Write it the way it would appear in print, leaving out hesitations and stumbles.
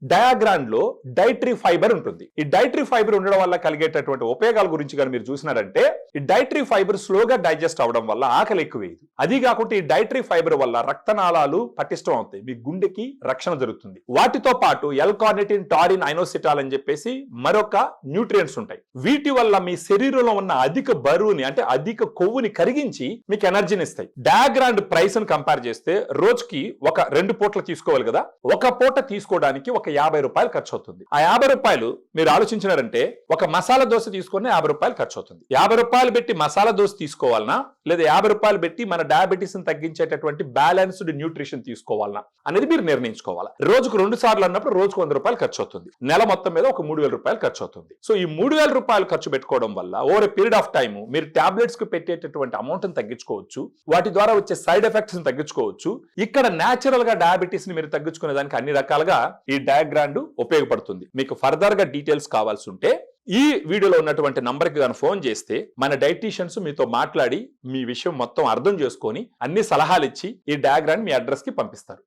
డయాగ్రాండ్ లో dietary fibre ఉంటుంది. ఈ డైటరీ ఫైబర్ ఉండడం వల్ల కలిగేటటువంటి ఉపయోగాల గురించి కానీ మీరు చూసినారంటే, ఈ డైటరీ ఫైబర్ స్లోగా డైజెస్ట్ అవడం వల్ల ఆకలి ఎక్కువేది. అది కాకుండా ఈ డైటరీ ఫైబర్ వల్ల రక్తనాళాలు పటిష్టం అవుతాయి, మీ గుండెకి రక్షణ జరుగుతుంది. వాటితో పాటు ఎల్-కార్నిటిన్, టారిన్, ఐనోసిటాల్ అని చెప్పేసి మరొక న్యూట్రియంట్స్ ఉంటాయి. వీటి వల్ల మీ శరీరంలో ఉన్న అధిక బరువుని అంటే అధిక కొవ్వుని కరిగించి మీకు ఎనర్జీని ఇస్తాయి. డయాగ్రాండ్ ప్రైస్ ని కంపేర్ చేస్తే రోజుకి ఒక 2 పూటలు తీసుకోవాలి కదా, ఒక పూట తీసుకోవడానికి ఒక 50 రూపాయలు ఖర్చు అవుతుంది. ఆ 50 రూపాయలు మీరు ఆలోచించినారంటే ఒక మసాలా దోశ తీసుకొని 50 రూపాయలు ఖర్చు అవుతుంది. 50 రూపాయలు పెట్టి మసాలా దోశ తీసుకోవాలనా, లేదా 50 రూపాయలు పెట్టి మన డయాబెటీస్ ని తగ్గించేటటువంటి బ్యాలెన్స్డ్ న్యూట్రిషన్ తీసుకోవాలనా అనేది మీరు నిర్ణయించుకోవాలి. రోజుకు 2 సార్లు అన్నప్పుడు రోజుకు 100 రూపాయలు ఖర్చు అవుతుంది. నెల మొత్తం మీద ఒక 3000 రూపాయలు ఖర్చు అవుతుంది. సో ఈ 3000 రూపాయలు ఖర్చు పెట్టుకోవడం వల్ల over a period of time మీరు టాబ్లెట్స్ కు పెట్టేటటువంటి అమౌంట్ ని తగ్గించుకోవచ్చు, వాటి ద్వారా వచ్చే సైడ్ ఎఫెక్ట్స్ ని తగ్గించుకోవచ్చు. ఇక్కడ నేచురల్ గా డయాబెటీస్ ని మీరు తగ్గించుకునే దానికి అన్ని రకాలుగా ఈ డయాగ్రాండ్ ఉపయోగపడుతుంది. మీకు ఫర్దర్ గా డీటెయిల్స్ కావాల్సి ఉంటే ఈ వీడియోలో ఉన్నటువంటి నంబర్ కి ఫోన్ చేస్తే మన డైటీషియన్స్ మీతో మాట్లాడి మీ విషయం మొత్తం అర్థం చేసుకొని అన్ని సలహాలు ఇచ్చి ఈ డయాగ్రామ్ మీ అడ్రస్ కి పంపిస్తారు.